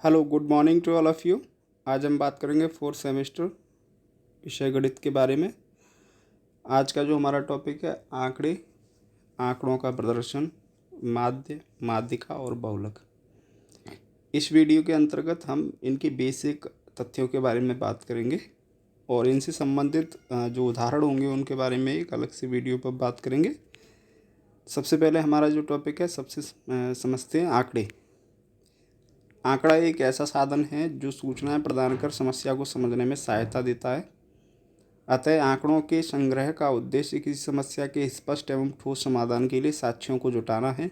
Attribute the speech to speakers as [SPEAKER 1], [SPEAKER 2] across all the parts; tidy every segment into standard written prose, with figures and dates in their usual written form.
[SPEAKER 1] Hello, good morning to all of you. आज हम बात करेंगे फोर्थ सेमेस्टर विषय गणित के बारे में। आज का जो हमारा टॉपिक है आंकड़े, आंकड़ों का प्रदर्शन, माध्य, माध्यिका और बहुलक। इस वीडियो के अंतर्गत हम इनकी बेसिक तथ्यों के बारे में बात करेंगे और इनसे संबंधित जो उदाहरण होंगे उनके बारे में एक अलग से वीडियो पर बात करेंगे। सबसे पहले हमारा जो टॉपिक है सबसे समझते हैं आंकड़े। आंकड़ा एक ऐसा साधन है जो सूचनाएं प्रदान कर समस्या को समझने में सहायता देता है। अतः आंकड़ों के संग्रह का उद्देश्य किसी समस्या के स्पष्ट एवं ठोस समाधान के लिए साक्ष्यों को जुटाना है।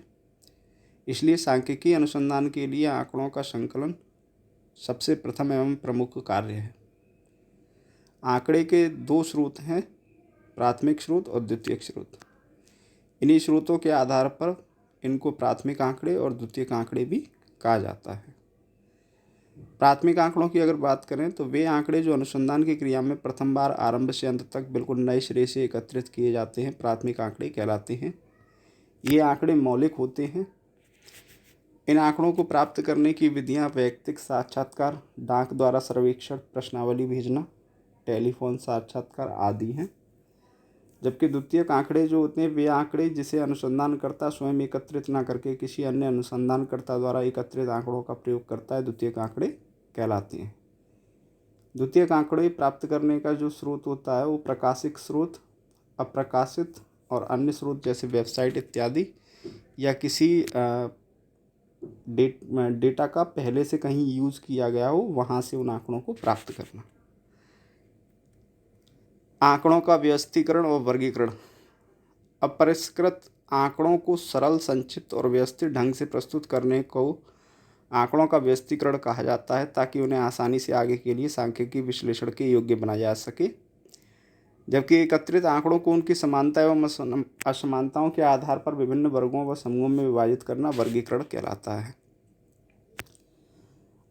[SPEAKER 1] इसलिए सांख्यिकीय अनुसंधान के लिए आंकड़ों का संकलन सबसे प्रथम एवं प्रमुख कार्य है। आंकड़े के दो स्रोत हैं, प्राथमिक स्रोत और द्वितीयक स्रोत। इन्हीं स्रोतों के आधार पर इनको प्राथमिक आंकड़े और द्वितीयक आंकड़े भी कहा जाता है। प्राथमिक आंकड़ों की अगर बात करें तो वे आंकड़े जो अनुसंधान की क्रिया में प्रथम बार आरंभ से अंत तक बिल्कुल नए सिरे से एकत्रित किए जाते हैं, प्राथमिक आंकड़े कहलाते हैं। ये आंकड़े मौलिक होते हैं। इन आंकड़ों को प्राप्त करने की विधियां वैयक्तिक साक्षात्कार, डाक द्वारा सर्वेक्षण, प्रश्नावली भेजना, टेलीफोन साक्षात्कार आदि हैं। जबकि द्वितीयक आंकड़े जो होते हैं वे आंकड़े जिसे अनुसंधानकर्ता स्वयं एकत्रित न करके किसी अन्य अनुसंधानकर्ता द्वारा एकत्रित आंकड़ों का प्रयोग करता है, द्वितीयक आंकड़े कहलाते हैं। द्वितीयक आंकड़े प्राप्त करने का जो स्रोत होता है वो प्रकाशिक स्रोत, अप्रकाशित और अन्य स्रोत जैसे वेबसाइट इत्यादि या किसी डेटा का पहले से कहीं यूज़ किया गया हो वहाँ से उन आंकड़ों को प्राप्त करना। आंकड़ों का व्यवस्थीकरण और वर्गीकरण। अपरिष्कृत आंकड़ों को सरल, संक्षिप्त और व्यवस्थित ढंग से प्रस्तुत करने को आंकड़ों का व्यवस्थीकरण कहा जाता है ताकि उन्हें आसानी से आगे के लिए सांख्यिकीय विश्लेषण के योग्य बनाया जा सके। जबकि एकत्रित आंकड़ों को उनकी समानता एवं असमानताओं के आधार पर विभिन्न वर्गों व समूहों में विभाजित करना वर्गीकरण कहलाता है।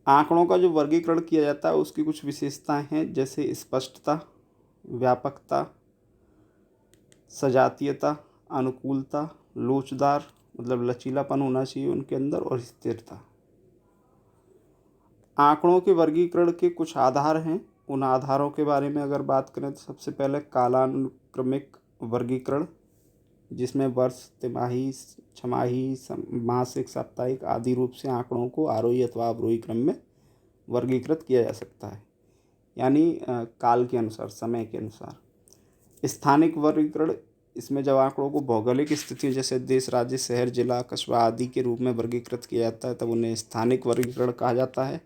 [SPEAKER 1] आंकड़ों का जो वर्गीकरण किया जाता है उसकी कुछ विशेषताएं हैं, जैसे स्पष्टता, व्यापकता, सजातीयता, अनुकूलता, लोचदार मतलब लचीलापन होना चाहिए उनके अंदर, और स्थिरता। आंकड़ों के वर्गीकरण के कुछ आधार हैं। उन आधारों के बारे में अगर बात करें तो सबसे पहले कालानुक्रमिक वर्गीकरण, जिसमें वर्ष, तिमाही, छमाही, मासिक, साप्ताहिक आदि रूप से आंकड़ों को आरोही अथवा अवरोही क्रम में वर्गीकृत किया जा सकता है, यानी काल के अनुसार, समय के अनुसार। स्थानिक वर्गीकरण, इसमें जब आंकड़ों को भौगोलिक स्थिति जैसे देश, राज्य, शहर, जिला, कस्बा आदि के रूप में वर्गीकृत किया जाता है तब उन्हें स्थानिक वर्गीकरण कहा जाता है।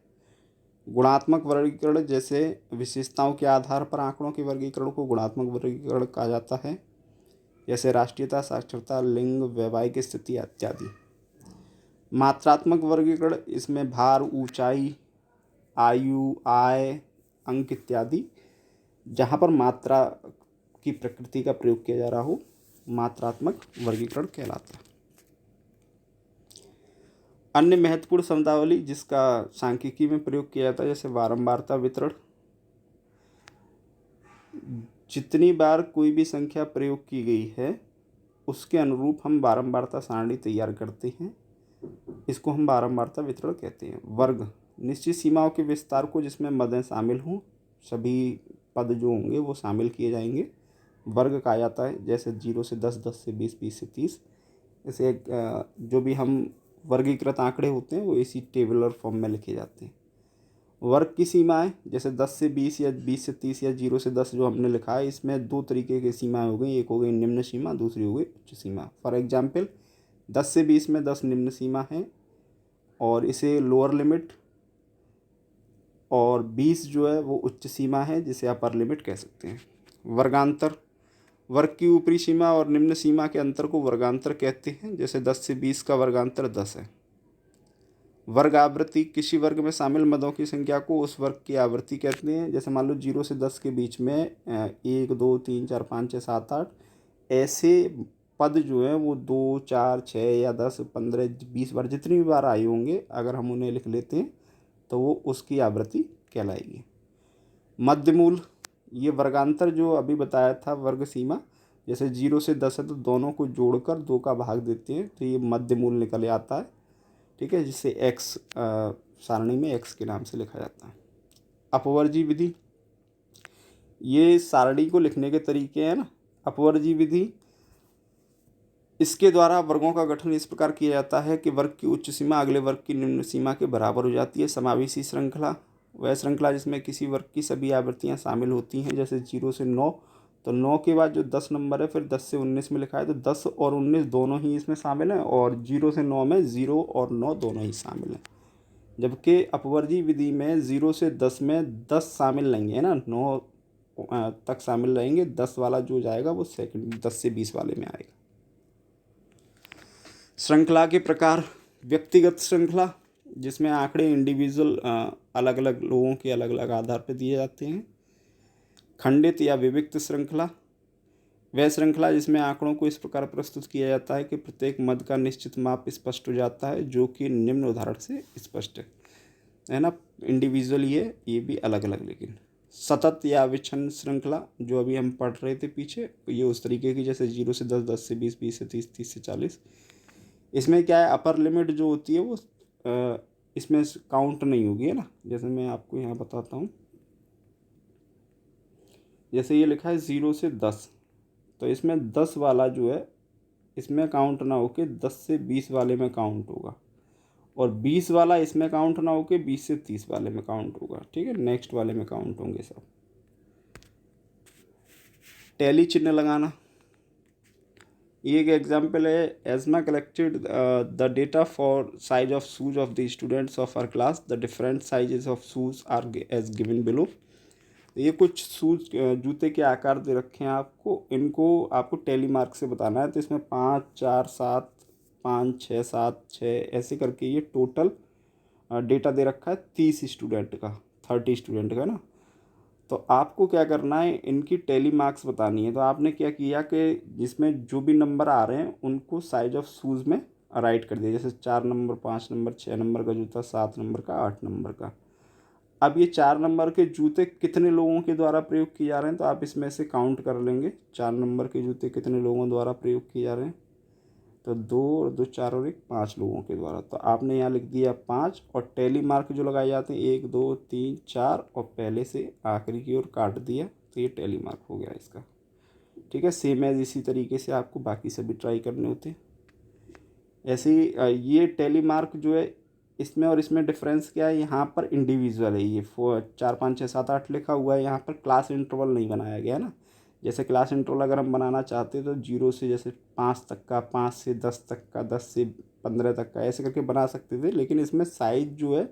[SPEAKER 1] गुणात्मक वर्गीकरण, जैसे विशेषताओं के आधार पर आंकड़ों के वर्गीकरण को गुणात्मक वर्गीकरण कहा जाता है, जैसे राष्ट्रीयता, साक्षरता, लिंग, वैवाहिक स्थिति इत्यादि। मात्रात्मक वर्गीकरण, इसमें भार, ऊंचाई, आयु, आय, अंक इत्यादि, जहाँ पर मात्रा की प्रकृति का प्रयोग किया जा रहा हो, मात्रात्मक वर्गीकरण कहलाता है। अन्य महत्वपूर्ण शब्दावली जिसका सांख्यिकी में प्रयोग किया जाता है, जैसे बारंबारता वितरण। जितनी बार कोई भी संख्या प्रयोग की गई है उसके अनुरूप हम बारंबारता सारणी तैयार करते हैं, इसको हम बारंबारता वितरण कहते हैं। वर्ग, निश्चित सीमाओं के विस्तार को जिसमें मदें शामिल हों, सभी पद जो होंगे वो शामिल किए जाएंगे, वर्ग कहा जाता है। जैसे 0 से 10, 10 से 20, 20 से 30, ऐसे जो भी हम वर्गीकृत आंकड़े होते हैं वो इसी टेबुलर फॉर्म में लिखे जाते हैं। वर्ग की सीमाएं, जैसे 10 से 20 या 20 से 30 या 0 से 10 जो हमने लिखा है, इसमें दो तरीके की सीमाएं हो गई, एक हो गई निम्न सीमा, दूसरी हो गई उच्च सीमा। फॉर एग्जाम्पल 10 से 20 में 10 निम्न सीमा है और इसे लोअर लिमिट, और 20 जो है वो उच्च सीमा है जिसे अपर लिमिट कह सकते हैं। वर्गांतर, वर्ग की ऊपरी सीमा और निम्न सीमा के अंतर को वर्गांतर कहते हैं, जैसे 10 से 20 का वर्गांतर 10 है। वर्ग आवृत्ति, किसी वर्ग में शामिल मदों की संख्या को उस वर्ग की आवृत्ति कहते हैं। जैसे मान लो 0 से 10 के बीच में 1, 2, 3, 4, 5, 6, 7, 8 ऐसे पद जो हैं वो 2, 4, 6 या 10, 15, 20 बार, जितनी भी बार आए होंगे अगर हम उन्हें लिख लेते हैं तो वो उसकी आवृत्ति कहलाएगी। मध्यमूल, ये वर्गांतर जो अभी बताया था वर्ग सीमा, जैसे 0 से 10 है तो दोनों को जोड़कर 2 का भाग देते हैं तो ये मध्यमूल निकल आता है, ठीक है, जिससे x सारणी में x के नाम से लिखा जाता है। अपवर्जी विधि, ये सारणी को लिखने के तरीके हैं ना। अपवर्जी विधि, इसके द्वारा वर्गों का गठन इस प्रकार किया जाता है कि वर्ग की उच्च सीमा अगले वर्ग की निम्न सीमा के बराबर हो जाती है। समावेशी श्रृंखला, वह श्रृंखला जिसमें किसी वर्ग की सभी आवृत्तियां शामिल होती हैं, जैसे 0 से 9। तो 9 के बाद जो 10 नंबर है फिर 10 से 19 में लिखा है, तो 10 और 19 दोनों ही इसमें शामिल हैं, और 0 से 9 में 0 और 9 दोनों ही शामिल हैं। जबकि अपवर्जी विधि में 0 से 10 में 10 शामिल नहीं है ना, 9 तक शामिल रहेंगे। 10 वाला जो जाएगा वो सेकंड 10 से 20 वाले में आएगा। श्रृंखला के प्रकार, व्यक्तिगत श्रृंखला, जिसमें आंकड़े इंडिविजुअल अलग अलग लोगों के अलग अलग आधार पर दिए जाते हैं। खंडित या विविक्त श्रृंखला, वह श्रृंखला जिसमें आंकड़ों को इस प्रकार प्रस्तुत किया जाता है कि प्रत्येक मद का निश्चित माप स्पष्ट हो जाता है, जो कि निम्न उदाहरण से स्पष्ट है ना। इंडिविजुअल ये भी अलग अलग। लेकिन सतत या विच्छिन्न श्रृंखला, जो अभी हम पढ़ रहे थे पीछे, ये उस तरीके की जैसे 0 से 10, 10 से 20, 20 से 30, 30 से 40। इसमें क्या है, अपर लिमिट जो होती है वो इसमें काउंट नहीं होगी, है ना। जैसे मैं आपको यहाँ बताता हूँ, जैसे ये लिखा है 0 से 10, तो इसमें 10 वाला जो है इसमें काउंट ना होके 10 से 20 वाले में काउंट होगा, और 20 वाला इसमें काउंट ना होके 20 से 30 वाले में काउंट होगा। ठीक है, नेक्स्ट वाले में काउंट होंगे सब। टैली चिन्ह लगाना, ये एक एग्जाम्पल है। Asma collected the data for size of shoes of the students of our class, the different sizes of shoes are as given below. ये कुछ शूज जूते के आकार दे रखे हैं आपको, इनको आपको टैली मार्क से बताना है। तो इसमें 5, 4, 7, 5, 6, 7, 6 ऐसे करके ये टोटल डेटा दे रखा है 30 स्टूडेंट का, 30 स्टूडेंट का ना। तो आपको क्या करना है, इनकी टैली मार्क्स बतानी है। तो आपने क्या किया कि जिसमें जो भी नंबर आ रहे हैं उनको साइज ऑफ शूज़ में राइट कर दिया, जैसे 4 नंबर, 5 नंबर, 6 नंबर का जूता, 7 नंबर का, 8 नंबर का। अब ये 4 नंबर के जूते कितने लोगों के द्वारा प्रयोग किए जा रहे हैं, तो आप इसमें से काउंट कर लेंगे 4 नंबर के जूते कितने लोगों द्वारा प्रयोग किए जा रहे हैं। तो 2 और 2, 4 और 1, 5 लोगों के द्वारा। तो आपने यहाँ लिख दिया 5, और टैली मार्क जो लगाए जाते हैं 1, 2, 3, 4, और पहले से आखिरी की ओर काट दिया, तो ये टैली मार्क हो गया इसका। ठीक है, सेम एज इसी तरीके से आपको बाकी सभी ट्राई करने होते हैं। ऐसे ही ये टैली मार्क जो है इसमें और इसमें डिफरेंस क्या है, यहाँ पर इंडिविजुअल है। ये 4, 5, 6, 7, 8 लिखा हुआ है, यहाँ पर क्लास इंटरवल नहीं बनाया गया ना। जैसे क्लास इंटरवल अगर हम बनाना चाहते हैं तो 0 से जैसे 5 तक का, 5 से 10 तक का, 10 से 15 तक का, ऐसे करके बना सकते थे। लेकिन इसमें साइज जो है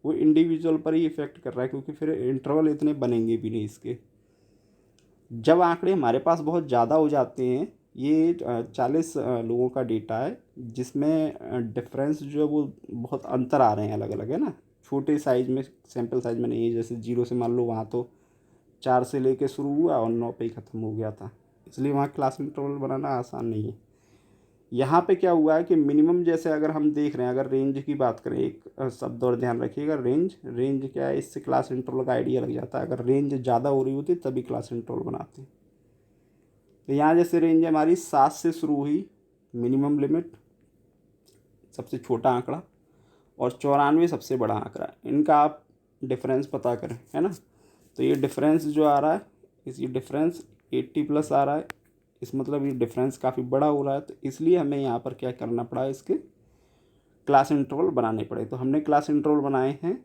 [SPEAKER 1] वो इंडिविजुअल पर ही इफेक्ट कर रहा है, क्योंकि फिर इंटरवल इतने बनेंगे भी नहीं इसके। जब आंकड़े हमारे पास बहुत ज़्यादा हो जाते हैं, ये 40 लोगों का डेटा है, जिसमें डिफरेंस जो है वो बहुत अंतर आ रहे हैं अलग अलग, है ना। छोटे साइज में, सैम्पल साइज में नहीं है। जैसे 0 से मान लो वहाँ तो 4 से लेके शुरू हुआ और 9 पे ही ख़त्म हो गया था, इसलिए वहाँ क्लास इंटरवल बनाना आसान नहीं है। यहाँ पे क्या हुआ है कि मिनिमम, जैसे अगर हम देख रहे हैं, अगर रेंज की बात करें, एक शब्द और ध्यान रखिएगा, रेंज क्या है, इससे क्लास इंटरवल का आइडिया लग जाता है। अगर रेंज ज़्यादा हो रही होती तभी क्लास इंटरवल बनाते हैं। तो यहाँ जैसे रेंज हमारी 7 से शुरू हुई, मिनिमम लिमिट सबसे छोटा आंकड़ा, और 94 सबसे बड़ा आंकड़ा। इनका आप डिफरेंस पता करें, है ना। तो ये डिफरेंस जो आ रहा है, ये डिफरेंस 80+ आ रहा है, इस मतलब ये डिफरेंस काफ़ी बड़ा हो रहा है। तो इसलिए हमें यहाँ पर क्या करना पड़ा, इसके क्लास इंटरवल बनाने पड़े। तो हमने क्लास इंटरवल बनाए हैं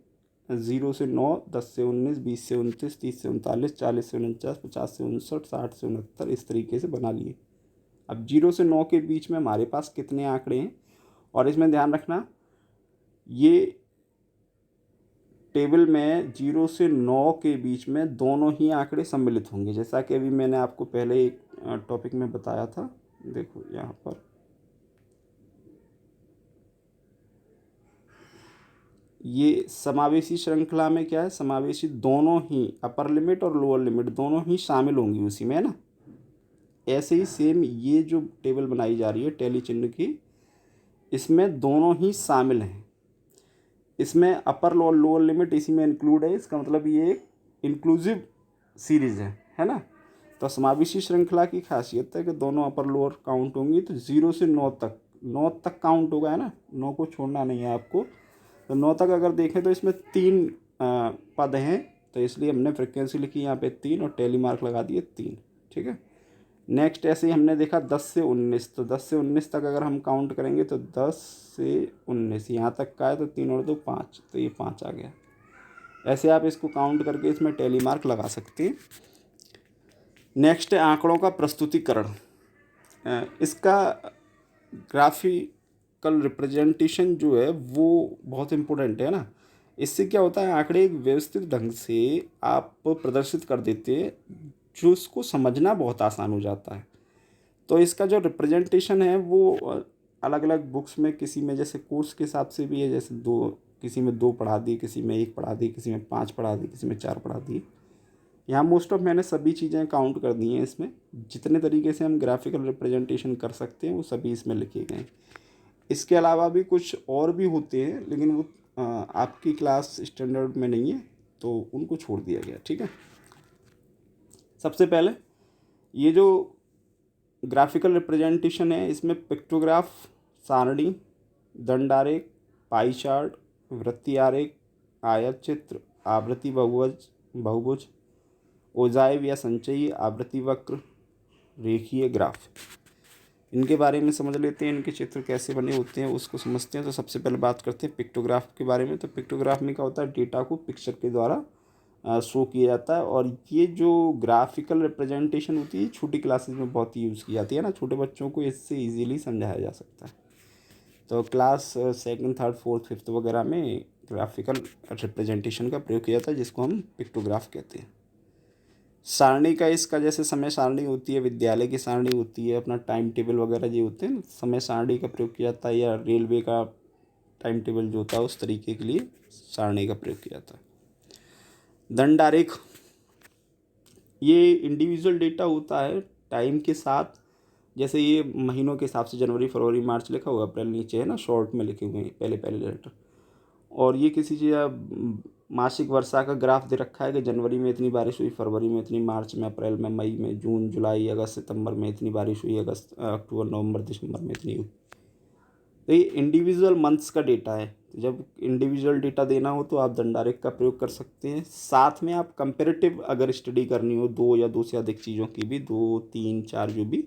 [SPEAKER 1] 0 से 9, 10 से 19, 20 से 29, 30 से 39, 40 से 49, 50 से 59, 60 से 69, इस तरीके से बना लिए। अब 0 से 9 के बीच में हमारे पास कितने आंकड़े हैं, और इसमें ध्यान रखना, ये टेबल में 0 से 9 के बीच में दोनों ही आंकड़े सम्मिलित होंगे, जैसा कि अभी मैंने आपको पहले एक टॉपिक में बताया था। देखो यहाँ पर ये समावेशी श्रृंखला में क्या है, समावेशी दोनों ही अपर लिमिट और लोअर लिमिट दोनों ही शामिल होंगी उसी में, है ना। ऐसे ही सेम ये जो टेबल बनाई जा रही है टैली चिन्ह की, इसमें दोनों ही शामिल हैं। इसमें अपर और लोअर लिमिट इसी में इंक्लूड है, इसका मतलब ये एक इंक्लूसिव सीरीज़ है ना। तो समावेशी श्रृंखला की खासियत है कि दोनों अपर लोअर काउंट होंगी। तो 0 से 9 तक, 9 तक काउंट होगा, है ना, 9 को छोड़ना नहीं है आपको। तो 9 तक अगर देखें तो इसमें 3 पद हैं, तो इसलिए हमने फ्रिक्वेंसी लिखी यहाँ पे 3 और टैली मार्क लगा दिए 3। ठीक है। नेक्स्ट ऐसे ही हमने देखा 10 से 19, तो 10 से 19 तक अगर हम काउंट करेंगे तो 10 से 19 यहाँ तक का है, तो 3 और 2 5, तो ये 5 आ गया। ऐसे आप इसको काउंट करके इसमें टैली मार्क लगा सकते हैं। नेक्स्ट है आंकड़ों का प्रस्तुतिकरण। इसका ग्राफिकल रिप्रेजेंटेशन जो है वो बहुत इम्पोर्टेंट है ना। इससे क्या होता है, आंकड़े एक व्यवस्थित ढंग से आप प्रदर्शित कर देते हैं, जो उसको समझना बहुत आसान हो जाता है। तो इसका जो रिप्रेजेंटेशन है वो अलग अलग बुक्स में, किसी में जैसे कोर्स के हिसाब से भी है, जैसे 2, किसी में 2 पढ़ा दी, किसी में 1 पढ़ा दी, किसी में 5 पढ़ा दी, किसी में 4 पढ़ा दी। यहाँ मोस्ट ऑफ मैंने सभी चीज़ें काउंट कर दी हैं। इसमें जितने तरीके से हम ग्राफिकल रिप्रेजेंटेशन कर सकते हैं वो सभी इसमें लिखे गए हैं। इसके अलावा भी कुछ और भी होते हैं, लेकिन वो आपकी क्लास स्टैंडर्ड में नहीं है, तो उनको छोड़ दिया गया। ठीक है। सबसे पहले ये जो ग्राफिकल रिप्रेजेंटेशन है, इसमें पिक्टोग्राफ, सारणी, दंड आरेख, पाई चार्ट, वृत्तीय आरेख, आयत चित्र, आवृत्ति बहुभुज, ओजाइव या संचयी, आवृत्ति वक्र, रेखीय ग्राफ, इनके बारे में समझ लेते हैं। इनके चित्र कैसे बने होते हैं उसको समझते हैं। तो सबसे पहले बात करते हैं पिक्टोग्राफ के बारे में। तो पिक्टोग्राफ में क्या होता है, डेटा को पिक्चर के द्वारा शो किया जाता है। और ये जो ग्राफिकल रिप्रेजेंटेशन होती है छोटी क्लासेस में बहुत ही यूज़ की जाती है ना, छोटे बच्चों को इससे इजीली समझाया जा सकता है। तो class 2nd 3rd 4th 5th वगैरह में ग्राफिकल रिप्रेजेंटेशन का प्रयोग किया जाता है, जिसको हम पिक्टोग्राफ कहते हैं। सारणी का, इसका जैसे समय सारणी होती है, विद्यालय की सारणी होती है, अपना टाइम टेबल वगैरह जो होते हैं, समय सारणी का प्रयोग किया जाता है, या रेलवे का टाइम टेबल जो होता है उस तरीके के लिए सारणी का प्रयोग किया जाता है। दंड आरेख, ये इंडिविजुअल डेटा होता है टाइम के साथ। जैसे ये महीनों के हिसाब से जनवरी फरवरी मार्च लिखा हुआ, अप्रैल नीचे है ना, शॉर्ट में लिखे हुए हैं पहले लेटर। और ये किसी चीज़ मासिक वर्षा का ग्राफ दे रखा है कि जनवरी में इतनी बारिश हुई, फरवरी में इतनी, मार्च में, अप्रैल में, मई में, जून जुलाई अगस्त सितंबर में इतनी बारिश हुई, अगस्त अक्टूबर नवंबर दिसंबर में इतनी हुई। तो ये इंडिविजुअल मंथ्स का डेटा है। तो जब इंडिविजुअल डेटा देना हो तो आप दंडारेख का प्रयोग कर सकते हैं। साथ में आप कंपेरेटिव अगर स्टडी करनी हो 2 या 2 से अधिक चीज़ों की भी, 2 3 4 जो भी,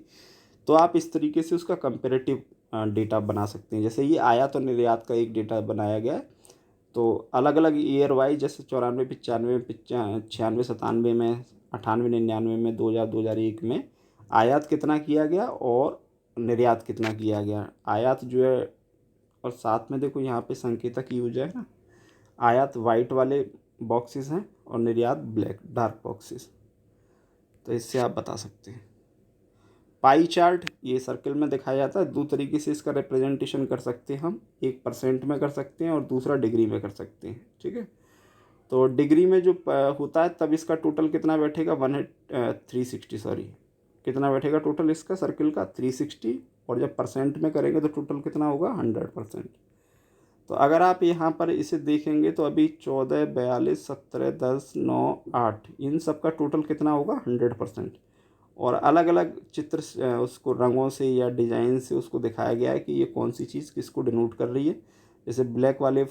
[SPEAKER 1] तो आप इस तरीके से उसका कंपेरेटिव डेटा बना सकते हैं। जैसे ये आयात और निर्यात का एक डेटा बनाया गया है, तो अलग अलग ईयर वाइज, जैसे 94 95 96 97 में, 98 99 में, 2000 2001 में आयात कितना किया गया और निर्यात कितना किया गया। आयात जो है, और साथ में देखो यहाँ पे संकेतक यूज है ना, आयात वाइट वाले बॉक्सेस हैं और निर्यात ब्लैक डार्क बॉक्सेस। तो इससे आप बता सकते हैं। पाई चार्ट, ये सर्कल में दिखाया जाता है। 2 तरीके से इसका रिप्रेजेंटेशन कर सकते हैं हम, एक % में कर सकते हैं और दूसरा डिग्री में कर सकते हैं। ठीक है। तो डिग्री में जो होता है तब इसका टोटल कितना बैठेगा, 360, सॉरी, कितना बैठेगा टोटल इसका सर्कल का, 360। और जब % में करेंगे तो टोटल कितना होगा, 100%। तो अगर आप यहाँ पर इसे देखेंगे तो अभी 14 42 17 10 9 8 इन सब का टोटल कितना होगा, 100%। और अलग अलग चित्र उसको रंगों से या डिज़ाइन से उसको दिखाया गया है कि ये कौन सी चीज़ किसको डिनोट कर रही है। जैसे ब्लैक वाले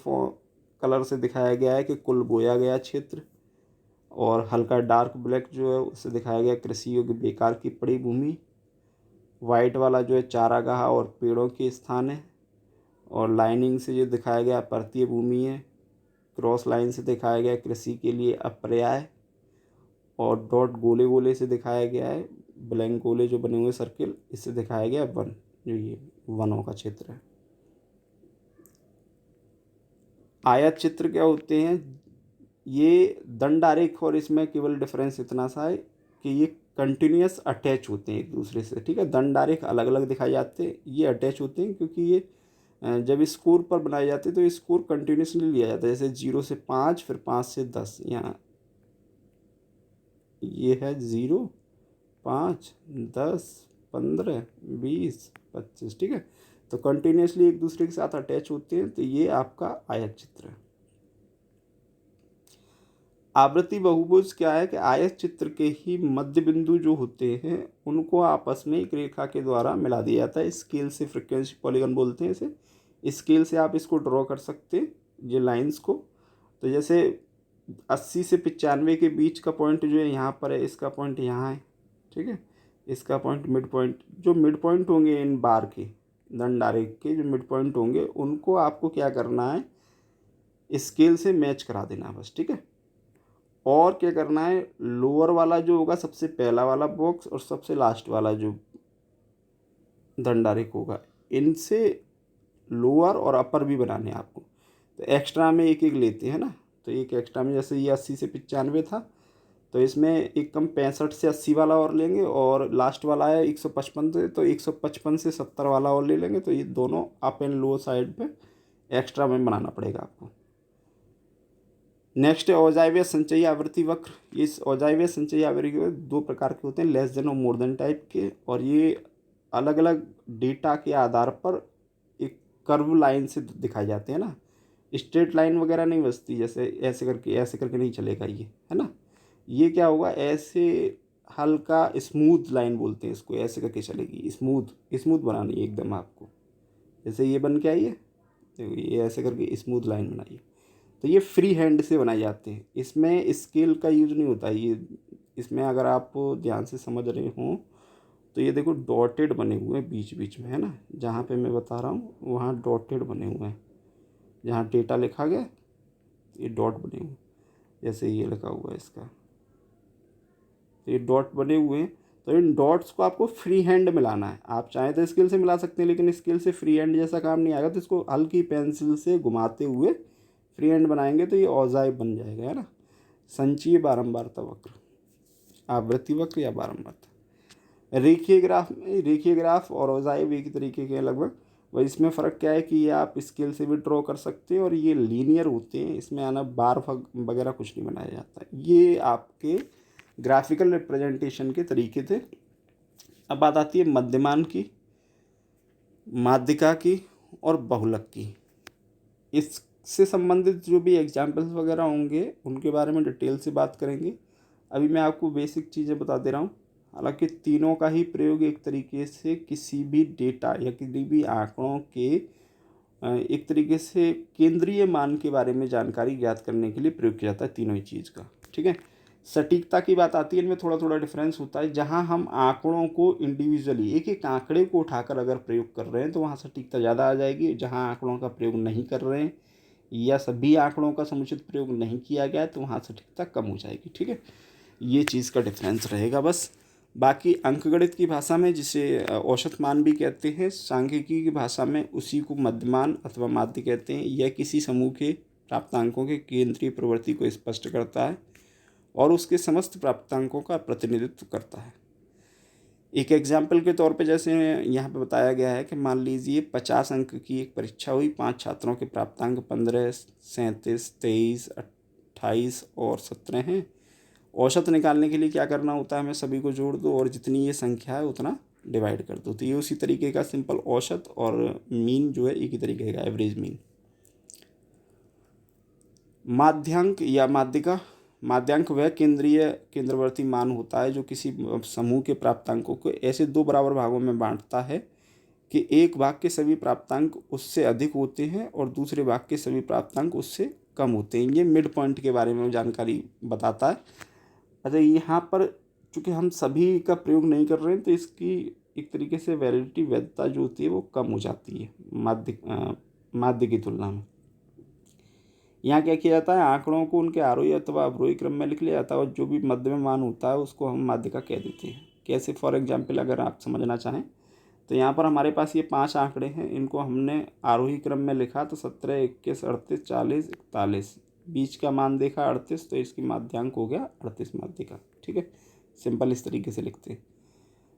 [SPEAKER 1] कलर से दिखाया गया है कि कुल बोया गया क्षेत्र, और हल्का डार्क ब्लैक जो है उससे दिखाया गया कृषि योग्य बेकार की पड़ी भूमि। वाइट वाला जो है चारागाह और पेड़ों के स्थान है, और लाइनिंग से जो दिखाया गया पर्वतीय भूमि है। क्रॉस लाइन से दिखाया गया कृषि के लिए अपर्याय, और डॉट गोले गोले से दिखाया गया है, ब्लैंक गोले जो बने हुए सर्किल, इससे दिखाया गया वन, जो ये वनों का क्षेत्र है। आयत चित्र क्या होते हैं, ये दंड आरेख और इसमें केवल डिफरेंस इतना सा है कि ये कंटिन्यूस अटैच होते हैं एक दूसरे से। ठीक है। दंड आरेख अलग अलग दिखाए जाते हैं, ये अटैच होते हैं क्योंकि ये जब स्कोर पर बनाए जाते हैं तो स्कोर कंटिन्यूसली लिया जाता है। जैसे 0 से 5, फिर 5 से 10, यहाँ ये है 0 5 10 15 20 25। ठीक है। तो कंटिन्यूसली एक दूसरे के साथ अटैच होते हैं, तो ये आपका आयत चित्र है। आवृत्ति बहुभुज क्या है कि आयत चित्र के ही मध्य बिंदु जो होते हैं उनको आपस में एक रेखा के द्वारा मिला दिया जाता है। स्केल से, फ्रीक्वेंसी पॉलीगन बोलते हैं इसे, स्केल से आप इसको ड्रॉ कर सकते हैं। ये लाइंस को। तो जैसे 80 से 95 के बीच का पॉइंट जो है यहाँ पर है, इसका पॉइंट यहाँ है, ठीक है। इसका पॉइंट मिड पॉइंट, जो मिड पॉइंट होंगे इन बार के, दंड आरेख के जो मिड पॉइंट होंगे उनको आपको क्या करना है, स्केल से मैच करा देना बस, ठीक है। और क्या करना है, लोअर वाला जो होगा सबसे पहला वाला बॉक्स और सबसे लास्ट वाला जो दंड आरेख होगा, इनसे लोअर और अपर भी बनाने हैं आपको। तो एक्स्ट्रा में एक एक लेते हैं ना, तो एक एक्स्ट्रा में जैसे ये 80 से 95 था, तो इसमें एक कम 65 से 80 वाला और लेंगे, और लास्ट वाला है 155 से, तो 155 से 70 वाला और ले लेंगे। तो ये दोनों अप एंड लो साइड पे एक्स्ट्रा में बनाना पड़ेगा आपको। नेक्स्ट है औजाइव्य संचयी आवृत्ति वक्र। इस औजाइव्य संचयी आवृत्ति दो प्रकार के होते हैं, लेस देन और मोर देन टाइप के, और ये अलग अलग डेटा के आधार पर एक कर्व लाइन से दिखाए जाते हैं ना, स्ट्रेट लाइन वगैरह नहीं बचती, जैसे ऐसे करके नहीं चलेगा ये, है ना। ये क्या होगा, ऐसे हल्का स्मूथ लाइन बोलते हैं इसको, ऐसे करके चलेगी, स्मूथ स्मूथ बनानी है एकदम आपको। जैसे ये बन के आई है, देखो ये ऐसे करके स्मूथ लाइन बनाइए। तो ये फ्री हैंड से बनाए जाते हैं, इसमें स्केल का यूज नहीं होता ये। इसमें अगर आप ध्यान से समझ रहे हो तो ये देखो डॉटेड बने हुए हैं बीच बीच में, है ना, जहाँ पे मैं बता रहा हूँ वहाँ डॉटेड बने हुए हैं, जहाँ डेटा लिखा गया ये डॉट बने हुए हैं, जैसे ये लिखा हुआ है इसका, तो ये डॉट बने हुए हैं। तो इन डॉट्स को आपको फ्री हैंड मिलाना है। आप चाहें तो स्केल से मिला सकते हैं, लेकिन स्केल से फ्री हैंड जैसा काम नहीं आएगा, तो इसको हल्की पेंसिल से घुमाते हुए फ्री हैंड बनाएंगे तो ये औजाइव बन जाएगा, है ना। संचयी बारंबारता वक्र, आवृत्ति वक्र या बारंबारता। रेखीय ग्राफ और औजाइव एक ही तरीके के हैं लगभग। वह इसमें फ़र्क क्या है कि ये आप स्केल से भी ड्रॉ कर सकते हैं, और ये लीनियर होते हैं, इसमें आना बार वगैरह कुछ नहीं बनाया जाता। ये आपके ग्राफिकल रिप्रेजेंटेशन के तरीके थे। अब बात आती है मध्यमान की, माध्यिका की और बहुलक की। इससे संबंधित जो भी एग्जाम्पल्स वगैरह होंगे उनके बारे में डिटेल से बात करेंगे। अभी मैं आपको बेसिक चीज़ें बता दे रहा हूँ। हालांकि तीनों का ही प्रयोग एक तरीके से किसी भी डेटा या किसी भी आंकड़ों के एक तरीके से केंद्रीय मान के बारे में जानकारी ज्ञात करने के लिए प्रयोग किया जाता है, तीनों ही चीज़ का, ठीक है। सटीकता की बात आती है, इनमें थोड़ा थोड़ा डिफरेंस होता है। जहाँ हम आंकड़ों को इंडिविजुअली एक एक आंकड़े को उठाकर अगर प्रयोग कर रहे हैं तो वहाँ सटीकता ज़्यादा आ जाएगी। जहाँ आंकड़ों का प्रयोग नहीं कर रहे हैं या सभी आंकड़ों का समुचित प्रयोग नहीं किया गया है तो वहाँ सटीकता कम हो जाएगी, ठीक है। ये चीज़ का डिफरेंस रहेगा बस। बाकी अंकगणित की भाषा में जिसे औसत मान भी कहते हैं, सांख्यिकी की भाषा में उसी को मध्यमान अथवा माध्य कहते हैं। यह किसी समूह के प्राप्तांकों के केंद्रीय प्रवृत्ति को स्पष्ट करता है और उसके समस्त प्राप्तांकों का प्रतिनिधित्व करता है। एक एग्जाम्पल के तौर पे जैसे यहाँ पे बताया गया है कि मान लीजिए 50 अंक की एक परीक्षा हुई, 5 छात्रों के प्राप्तांक 15, 37, 23, 28 और 17 हैं। औसत निकालने के लिए क्या करना होता है, हमें सभी को जोड़ दो और जितनी ये संख्या है उतना डिवाइड कर दो। तो ये उसी तरीके का सिंपल औसत और मीन जो है एक ही तरीके का एवरेज मीन। माध्यांक या माध्यिका, माध्यांक वह केंद्रवर्ती मान होता है जो किसी समूह के प्राप्तांकों को ऐसे दो बराबर भागों में बांटता है कि एक भाग के सभी प्राप्तांक उससे अधिक होते हैं और दूसरे भाग के सभी प्राप्तांक उससे कम होते हैं। ये मिड पॉइंट के बारे में जानकारी बताता है। अच्छा, यहाँ पर चूँकि हम सभी का प्रयोग नहीं कर रहे हैं तो इसकी एक तरीके से वैलिडिटी, वैधता जो होती है वो कम हो जाती है माध्य की तुलना में। यहाँ क्या किया जाता है, आंकड़ों को उनके आरोही अथवा अवरोही क्रम में लिख लिया जाता है और जो भी मध्य में मान होता है उसको हम माध्यिका कह देते हैं। कैसे, फॉर एग्जाम्पल अगर आप समझना चाहें तो यहाँ पर हमारे पास ये 5 आंकड़े हैं, इनको हमने आरोही क्रम में लिखा तो 17, 21, 38, 40, 41, बीच का मान देखा 38, तो इसकी माध्यांक हो गया 38 माध्यिका, ठीक है। सिंपल इस तरीके से लिखते हैं।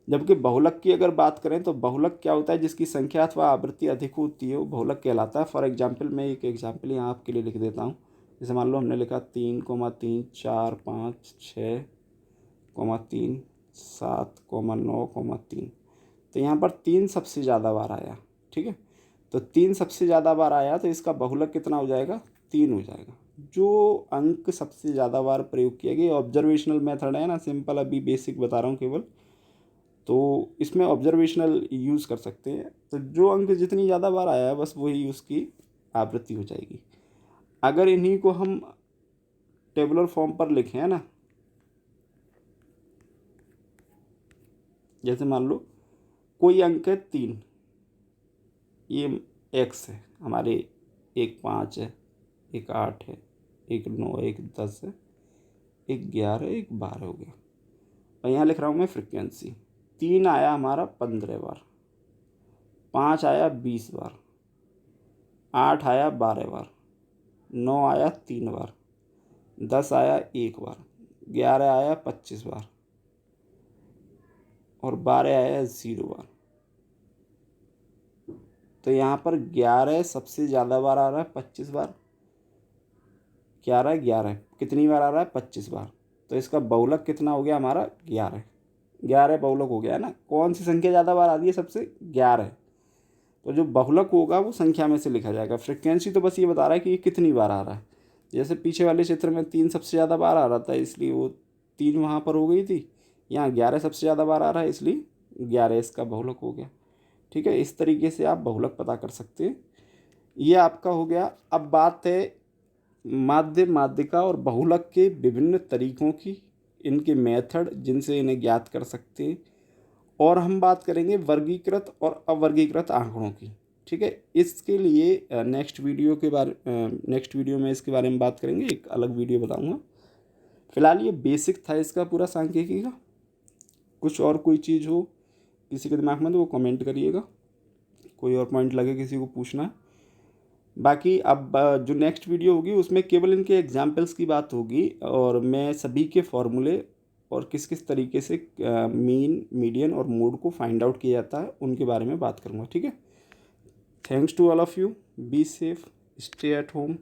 [SPEAKER 1] जबकि बहुलक की अगर बात करें तो बहुलक क्या होता है, जिसकी संख्या अथवा आवृत्ति अधिक होती है वो बहुलक कहलाता है। फॉर एग्जाम्पल मैं एक एग्जाम्पल यहाँ आपके लिए लिख देता हूँ। जैसे मान लो हमने लिखा 3,3, 4, 5, 6,3, 7,9,3, तो यहाँ पर 3 सबसे ज़्यादा बार आया, ठीक है। तो 3 सबसे ज़्यादा बार आया तो इसका बहुलक कितना हो जाएगा, 3 हो जाएगा। जो अंक सबसे ज़्यादा बार प्रयोग किया गया, ऑब्जर्वेशनल मेथड है ना, सिंपल अभी बेसिक बता रहा हूँ केवल, तो इसमें ऑब्जर्वेशनल यूज़ कर सकते हैं। तो जो अंक जितनी ज़्यादा बार आया है बस वही उसकी आवृत्ति हो जाएगी। अगर इन्हीं को हम टेबुलर फॉर्म पर लिखें, है ना, जैसे मान लो कोई अंक है 3, ये एक्स है हमारे, एक 5 है, एक 8 है, एक 9 है, एक 10 है, एक 11 है, एक 12 हो गया। और यहाँ लिख रहा हूँ मैं फ्रिक्वेंसी। 3 आया हमारा 15 बार, 5 आया 20 बार, 8 आया 12 बार, 9 आया 3 बार, 10 आया 1 बार, 11 आया 25 बार और 12 आया 0 बार। तो यहाँ पर 11 सबसे ज़्यादा बार आ रहा है, 25 बार। 11 11 कितनी बार आ रहा है? 25 बार। तो इसका बहुलक कितना हो गया हमारा? 11। 11 बहुलक हो गया है ना। कौन सी संख्या ज़्यादा बार आ रही है? सबसे 11। तो जो बहुलक होगा वो संख्या में से लिखा जाएगा। फ्रिक्वेंसी तो बस ये बता रहा है कि ये कितनी बार आ रहा है। जैसे पीछे वाले चित्र में 3 सबसे ज़्यादा बार आ रहा था, इसलिए वो 3 वहाँ पर हो गई थी। यहाँ 11 सबसे ज़्यादा बार आ रहा है, इसलिए 11 इसका बहुलक हो गया। ठीक है, इस तरीके से आप बहुलक पता कर सकते हैं। ये आपका हो गया। अब बात है माध्य, माध्यिका और बहुलक के विभिन्न तरीकों की, इनके मेथड जिनसे इन्हें ज्ञात कर सकते हैं। और हम बात करेंगे वर्गीकृत और अवर्गीकृत आंकड़ों की। ठीक है, इसके लिए नेक्स्ट वीडियो में इसके बारे में बात करेंगे, एक अलग वीडियो बताऊंगा। फिलहाल ये बेसिक था इसका पूरा सांख्यिकी का। कुछ और कोई चीज़ हो किसी के दिमाग में तो वो कमेंट करिएगा, कोई और पॉइंट लगे किसी को पूछना है। बाकी अब जो नेक्स्ट वीडियो होगी उसमें केवल इनके एग्जाम्पल्स की बात होगी, और मैं सभी के फॉर्मूले और किस किस तरीके से मीन, मीडियन और मोड को फाइंड आउट किया जाता है उनके बारे में बात करूँगा। ठीक है, thanks to all of you, be safe, stay at home.